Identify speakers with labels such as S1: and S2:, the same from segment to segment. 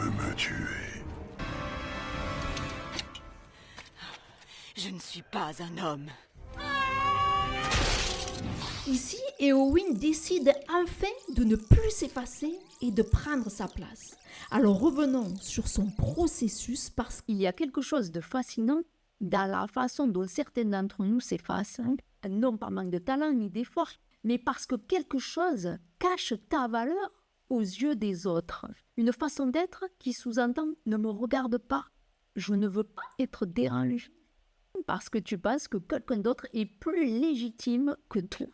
S1: me tuer.
S2: Je ne suis pas un homme.
S3: Ici, Éowyn décide enfin de ne plus s'effacer et de prendre sa place. Alors revenons sur son processus parce
S4: Il y a quelque chose de fascinant dans la façon dont certains d'entre nous s'effacent, non par manque de talent ni d'effort, mais parce que quelque chose cache ta valeur aux yeux des autres. Une façon d'être qui sous-entend « ne me regarde pas, je ne veux pas être dérangé » parce que tu penses que quelqu'un d'autre est plus légitime que toi.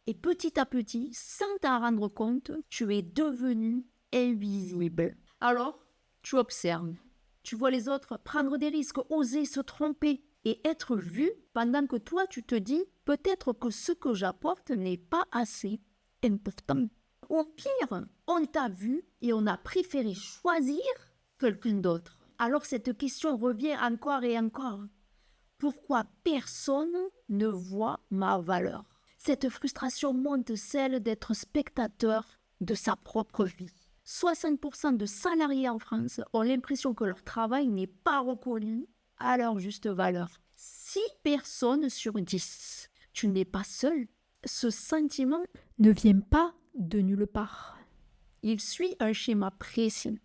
S4: Et petit à petit, sans t'en rendre compte, tu es devenu invisible. Alors, tu observes. Tu vois les autres prendre des risques, oser se tromper et être vu pendant que toi, tu te dis peut-être que ce que j'apporte n'est pas assez important. Au pire, on t'a vu et on a préféré choisir quelqu'un d'autre. Alors cette question revient encore et encore. Pourquoi personne ne voit ma valeur? Cette frustration monte celle d'être spectateur de sa propre vie. 60% de salariés en France ont l'impression que leur travail n'est pas reconnu à leur juste valeur. 6 personnes sur 10. Tu n'es pas seul. Ce sentiment,
S3: ne vient pas de nulle part.
S4: il suit un schéma précis.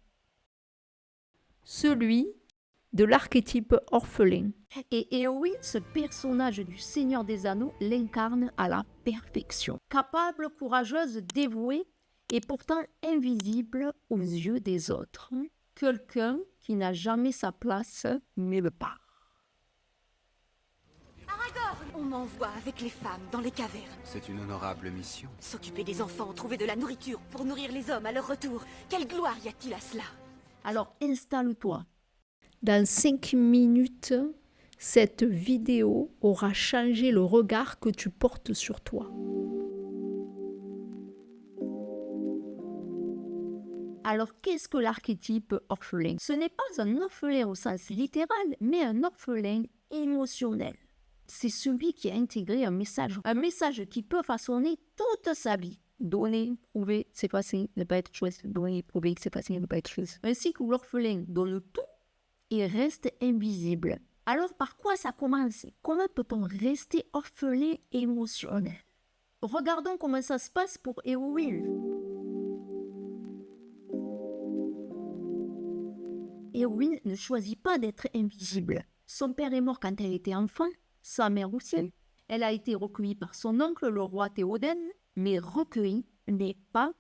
S3: Celui de l'archétype orphelin.
S4: Et Éowyn, ce personnage du Seigneur des Anneaux, l'incarne à la perfection. Capable, courageuse, dévouée, et pourtant invisible aux yeux des autres. Quelqu'un qui n'a jamais sa place nulle part.
S2: Aragorn! On m'envoie avec les femmes dans les cavernes.
S5: C'est une honorable mission.
S2: S'occuper des enfants, trouver de la nourriture pour nourrir les hommes à leur retour. Quelle gloire y a-t-il à cela?
S4: Alors installe-toi.
S3: Dans 5 minutes, cette vidéo aura changé le regard que tu portes sur toi.
S4: Alors qu'est-ce que l'archétype orphelin? Ce n'est pas un orphelin au sens littéral, mais un orphelin émotionnel. C'est celui qui a intégré un message qui peut façonner toute sa vie. Donner, prouver, s'effacer, ne pas être choisi. Donner, prouver, s'effacer, ne pas être choisi. Ainsi que l'orphelin donne tout et reste invisible. Alors par quoi ça commence? Comment peut-on rester orphelin émotionnel? Regardons comment ça se passe pour Éowyn. Éowyn ne choisit pas d'être invisible. Son père est mort quand elle était enfant, sa mère aussi. Elle a été recueillie par son oncle, le roi Théoden, mais recueillie n'est pas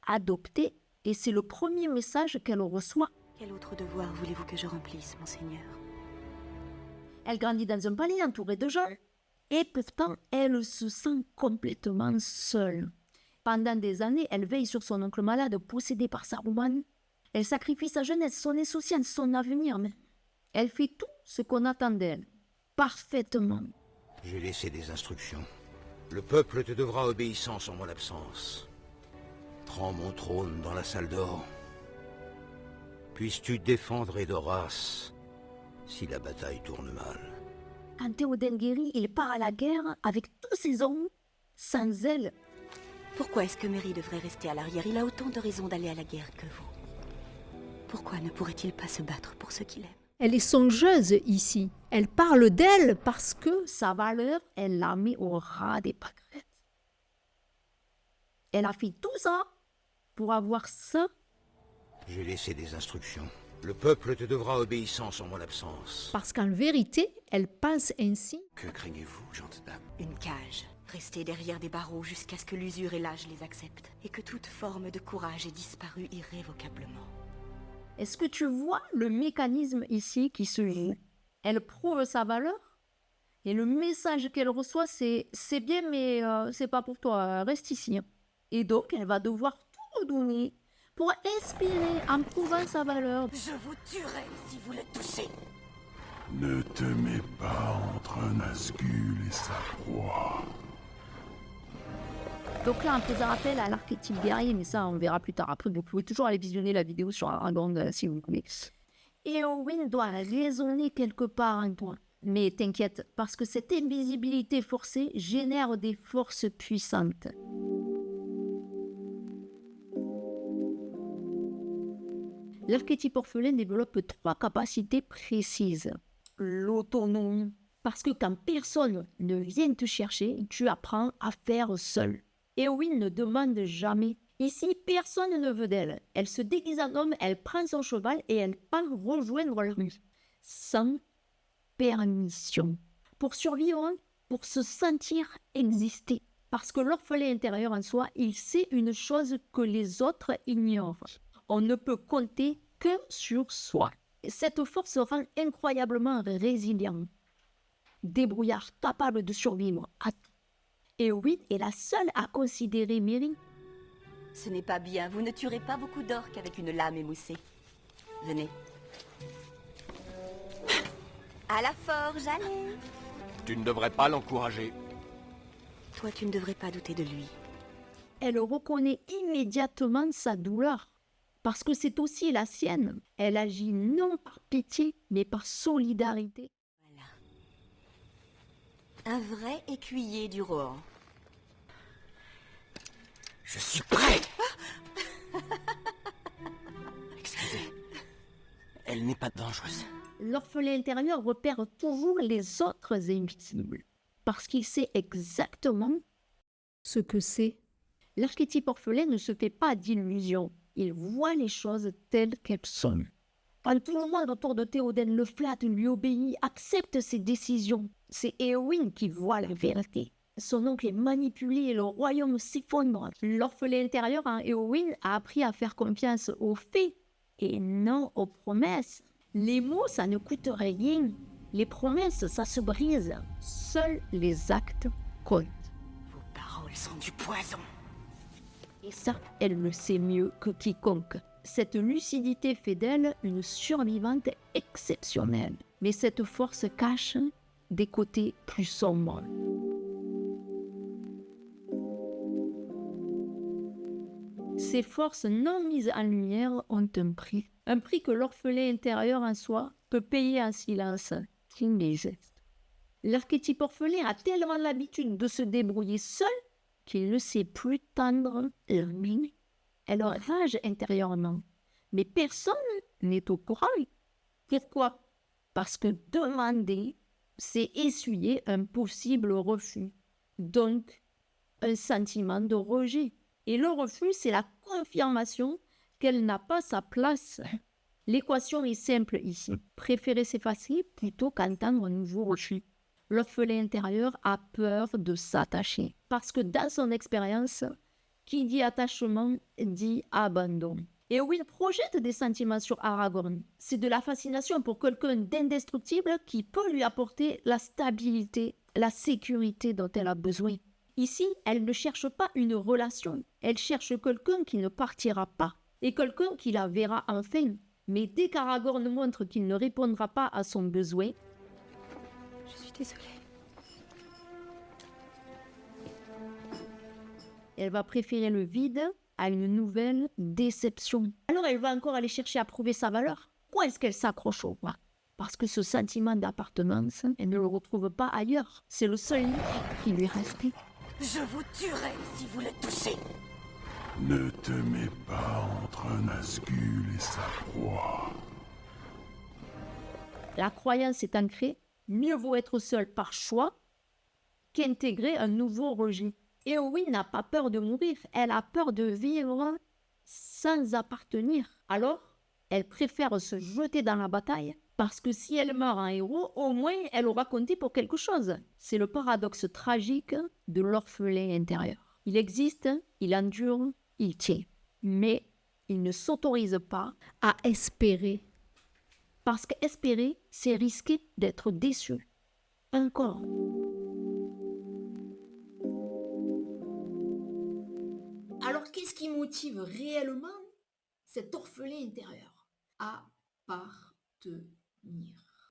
S4: adoptée. Et c'est le premier message qu'elle reçoit.
S2: Quel autre devoir voulez-vous que je remplisse, monseigneur?
S4: Elle grandit dans un palais entouré de gens. Et pourtant, elle se sent complètement seule. Pendant des années, elle veille sur son oncle malade, possédé par Saruman. Elle sacrifie sa jeunesse, son insouciance, son avenir. Mais elle fait tout ce qu'on attend d'elle. Parfaitement.
S6: J'ai laissé des instructions. Le peuple te devra obéissance en mon absence. Prends mon trône dans la salle d'or. Puisses-tu défendre Edoras si la bataille tourne mal.
S4: Quand Théoden guérit, il part à la guerre avec tous ses hommes, sans elle.
S2: Pourquoi est-ce que Merry devrait rester à l'arrière? Il a autant de raisons d'aller à la guerre que vous. Pourquoi ne pourrait-il pas se battre pour ceux qu'il aime?
S3: Elle est songeuse ici. Elle parle d'elle parce que
S4: Sa valeur, elle l'a mis au ras des pâquerettes. Elle a fait tout ça pour avoir ça.
S6: J'ai laissé des instructions. Le peuple te devra obéissance en mon absence.
S3: parce qu'en vérité, elle pense ainsi.
S5: Que craignez-vous, gentes dames?
S2: Une cage. Rester derrière des barreaux jusqu'à ce que l'usure et l'âge les acceptent. Et que toute forme de courage ait disparu irrévocablement.
S4: Est-ce que tu vois le mécanisme ici qui se joue? Elle prouve sa valeur et le message qu'elle reçoit, c'est bien, mais c'est pas pour toi, reste ici. Et donc, elle va devoir tout redonner pour inspirer en prouvant sa valeur.
S2: Je vous tuerai si vous le touchez.
S1: Ne te mets pas entre Nazgûl et sa proie.
S4: Donc là, en faisant appel à l'archétype guerrier, mais ça, on verra plus tard. Après, vous pouvez toujours aller visionner la vidéo sur Aragorn si vous voulez. Éowyn doit résonner quelque part en toi. Mais t'inquiète, parce que cette invisibilité forcée génère des forces puissantes. L'archétype orphelin développe 3 capacités précises. L'autonomie. Parce que quand personne ne vient te chercher, tu apprends à faire seul. Éowyn ne demande jamais. Ici, personne ne veut d'elle. Elle se déguise en homme, elle prend son cheval et elle part rejoindre la rue. Sans permission. Pour survivre, pour se sentir exister. Parce que l'orphelin intérieur en soi, il sait une chose que les autres ignorent. On ne peut compter que sur soi. Cette force rend incroyablement résilient. Débrouillard, capable de survivre à tout. Éowyn est la seule à considérer Merry.
S2: Ce n'est pas bien, vous ne tuerez pas beaucoup d'orques avec une lame émoussée. Venez. À la forge, allez.
S5: Tu ne devrais pas l'encourager.
S2: Toi, tu ne devrais pas douter de lui.
S4: Elle reconnaît immédiatement sa douleur. Parce que c'est aussi la sienne. Elle agit non par pitié, mais par solidarité.
S2: Voilà. Un vrai écuyer du Rohan.
S5: Je suis prêt. Excusez. Elle n'est pas dangereuse.
S4: L'orphelin intérieur repère toujours les autres invisibles. Parce qu'il sait exactement
S3: Ce que c'est.
S4: l'archétype orphelin ne se fait pas d'illusions. Il voit les choses telles qu'elles sont. Quand tout le monde autour de Théoden le flatte, lui obéit, accepte ses décisions, c'est Éowyn qui voit la vérité. Son oncle est manipulé et le royaume s'effondre. L'orphelin intérieur en Éowyn a appris à faire confiance aux faits et non aux promesses. Les mots, ça ne coûte rien. Les promesses, ça se brise. Seuls les actes comptent.
S2: Vos paroles sont du poison.
S4: Et ça, elle le sait mieux que quiconque. Cette lucidité fait d'elle une survivante exceptionnelle. Mais cette force cache des côtés plus sombres. Ces forces non mises en lumière ont un prix que l'orphelin intérieur en soi peut payer en silence. Des gestes. L'archétype orphelin a tellement l'habitude de se débrouiller seul qu'il ne sait plus tendre la main. Elle rage intérieurement. Mais personne n'est au courant. Pourquoi? Parce que demander, c'est essuyer un possible refus. Donc, un sentiment de rejet. Et le refus, c'est la confirmation qu'elle n'a pas sa place. L'équation est simple ici. Préférer s'effacer plutôt qu'entendre un nouveau refus. L'orphelin intérieur a peur de s'attacher. Parce que dans son expérience, qui dit attachement dit abandon. Et oui, il projette des sentiments sur Aragorn. C'est de la fascination pour quelqu'un d'indestructible qui peut lui apporter la stabilité, la sécurité dont elle a besoin. Ici, elle ne cherche pas une relation. Elle cherche quelqu'un qui ne partira pas. Et quelqu'un qui la verra enfin. Mais dès qu'Aragorn montre qu'il ne répondra pas à son besoin,
S2: Je suis désolée.
S4: elle va préférer le vide à une nouvelle déception. Alors elle va encore aller chercher à prouver sa valeur. Pourquoi est-ce qu'elle s'accroche au roi? Parce que ce sentiment d'appartenance, elle ne le retrouve pas ailleurs. C'est le seul lien qui lui restait.
S2: Je vous tuerai si vous le touchez.
S1: Ne te mets pas entre Nazgûl et sa proie.
S4: La croyance est ancrée. Mieux vaut être seul par choix qu'intégrer un nouveau rejet. Éowyn n'a pas peur de mourir. Elle a peur de vivre sans appartenir. Alors, elle préfère se jeter dans la bataille parce que si elle meurt en héros, au moins elle aura compté pour quelque chose. C'est le paradoxe tragique de l'orphelin intérieur. Il existe, il endure, il tient. Mais il ne s'autorise pas
S3: À espérer.
S4: parce qu'espérer, c'est risquer d'être déçu. Encore. Alors qu'est-ce qui motive réellement cet orphelin intérieur? Appartenir.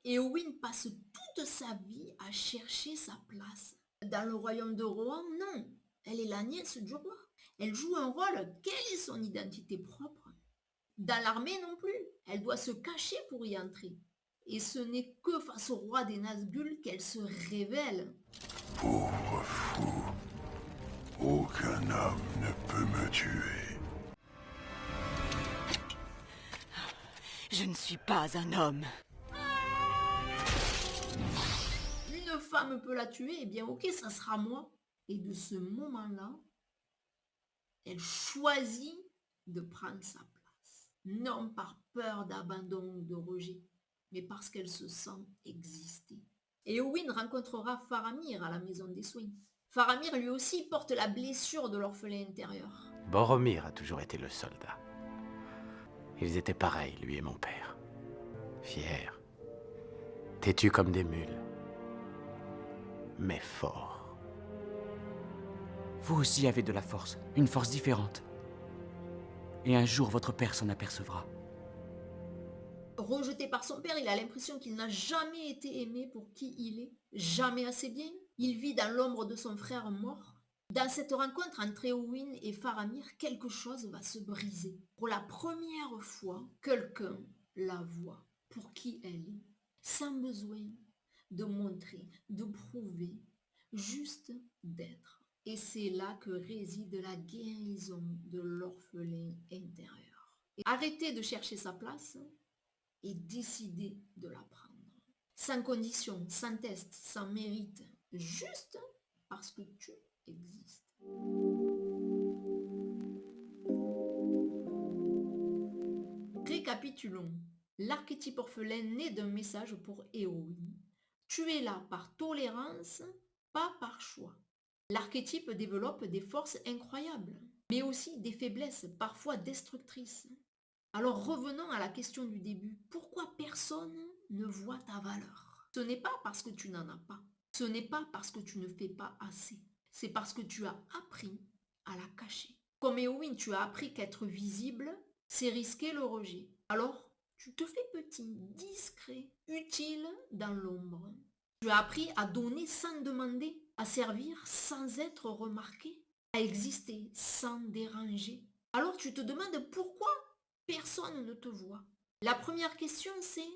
S4: Éowyn passe toute sa vie à chercher sa place. Dans le royaume de Rohan, non. Elle est la nièce du roi. Elle joue un rôle. Quelle est son identité propre? Dans l'armée non plus. Elle doit se cacher pour y entrer. Et ce n'est que face au roi des Nazgûl qu'elle se révèle.
S1: Pauvre fou. Aucun homme ne peut me tuer.
S2: Je ne suis pas un homme.
S3: Une femme peut la tuer, eh bien ok, ça sera moi. Et de ce moment-là, elle choisit de prendre sa place. Non par peur d'abandon ou de rejet, mais parce qu'elle se sent exister. Et Éowyn rencontrera Faramir à la maison des soins. Faramir lui aussi porte la blessure de l'orphelin intérieur.
S7: Boromir a toujours été le soldat. Ils étaient pareils, lui et mon père. Fiers, têtus comme des mules, mais forts.
S8: Vous aussi avez de la force, une force différente. Et un jour, votre père s'en apercevra.
S3: Rejeté par son père, il a l'impression qu'il n'a jamais été aimé pour qui il est, jamais assez bien. Il vit dans l'ombre de son frère mort. Dans cette rencontre entre Éowyn et Faramir, quelque chose va se briser. Pour la première fois, quelqu'un la voit pour qui elle est, sans besoin de montrer, de prouver, juste d'être. Et c'est là que réside la guérison de l'orphelin intérieur. Et arrêtez de chercher sa place et décidez de la prendre. Sans condition, sans test, sans mérite, juste parce que tu existes. Récapitulons. L'archétype orphelin naît d'un message pour Éowyn. Tu es là par tolérance, pas par choix. L'archétype développe des forces incroyables, mais aussi des faiblesses parfois destructrices. Alors revenons à la question du début. Pourquoi personne ne voit ta valeur? Ce n'est pas parce que tu n'en as pas. Ce n'est pas parce que tu ne fais pas assez. C'est parce que tu as appris à la cacher. Comme Éowyn, tu as appris qu'être visible, c'est risquer le rejet. Alors, tu te fais petit, discret, utile dans l'ombre. Tu as appris à donner sans demander, à servir sans être remarqué, à exister sans déranger. Alors tu te demandes pourquoi personne ne te voit. La première question c'est,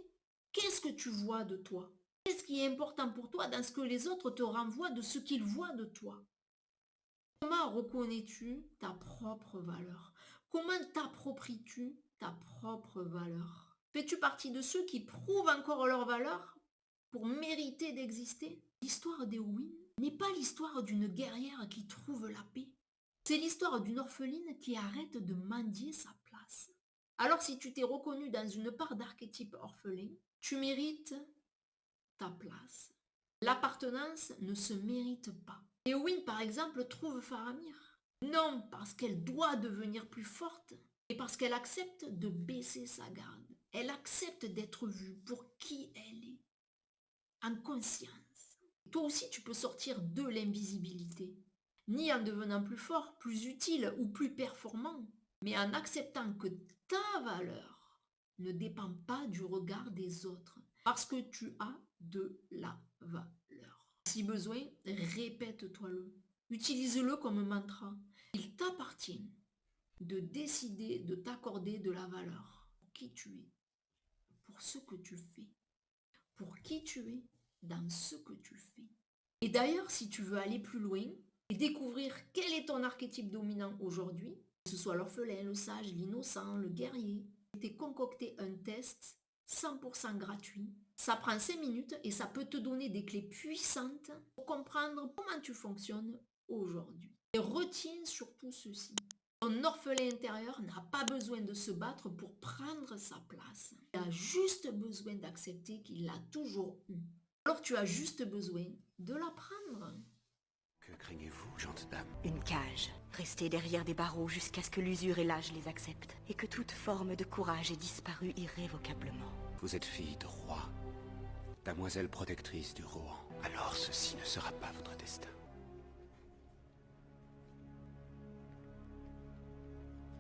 S3: qu'est-ce que tu vois de toi? Qu'est-ce qui est important pour toi dans ce que les autres te renvoient de ce qu'ils voient de toi? Comment reconnais-tu ta propre valeur? Comment t'appropries-tu ta propre valeur? Fais-tu partie de ceux qui prouvent encore leur valeur pour mériter d'exister? L'histoire d'Éowyn n'est pas l'histoire d'une guerrière qui trouve la paix. C'est l'histoire d'une orpheline qui arrête de mendier sa place. Alors si tu t'es reconnu dans une part d'archétype orphelin, tu mérites ta place. L'appartenance ne se mérite pas. Éowyn, par exemple, trouve Faramir. Non parce qu'elle doit devenir plus forte, mais parce qu'elle accepte de baisser sa garde. Elle accepte d'être vue pour qui elle est, en conscience. Toi aussi, tu peux sortir de l'invisibilité, ni en devenant plus fort, plus utile ou plus performant, mais en acceptant que ta valeur ne dépend pas du regard des autres, parce que tu as de la valeur. Si besoin, répète-toi-le. Utilise-le comme mantra. Il t'appartient de décider de t'accorder de la valeur pour qui tu es, pour ce que tu fais, pour qui tu es dans ce que tu fais. Et d'ailleurs, si tu veux aller plus loin et découvrir quel est ton archétype dominant aujourd'hui, que ce soit l'orphelin, le sage, l'innocent, le guerrier, je t'ai concocté un test 100% gratuit. Ça prend 5 minutes et ça peut te donner des clés puissantes pour comprendre comment tu fonctionnes aujourd'hui. Et retiens surtout ceci. Ton orphelin intérieur n'a pas besoin de se battre pour prendre sa place. Il a juste besoin d'accepter qu'il l'a toujours eu. Alors tu as juste besoin de la prendre.
S6: Que craignez-vous, gentes dames?
S2: Une cage. Rester derrière des barreaux jusqu'à ce que l'usure et l'âge les acceptent. Et que toute forme de courage ait disparu irrévocablement.
S6: Vous êtes fille de roi, damoiselle protectrice du Rohan. Alors ceci ne sera pas votre destin.